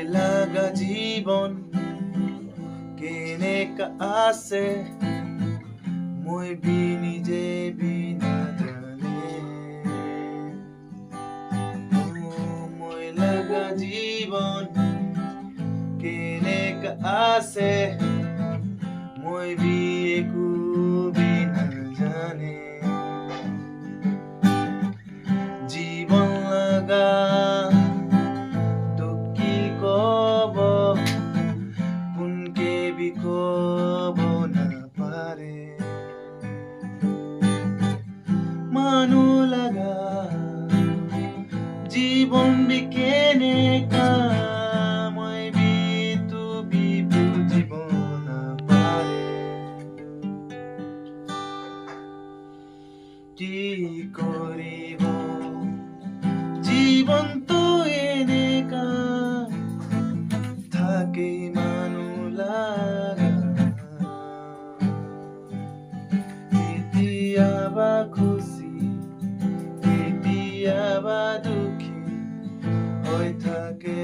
লাগা জীৱন কেনেকা আছে মই নিজে নাজানে মই লাগা জীৱন কেনেকা আছে মই একো নাজানে জীৱন লাগা মানুহ লাগা জীৱন কেনেকা মই বুজিব নাপাৰে কি কৰিব জীৱনটো এনেকা থাকে মানুহ লাগা কেতিয়াবা খুশি কেতিয়াবা দুখী হৈ থাকে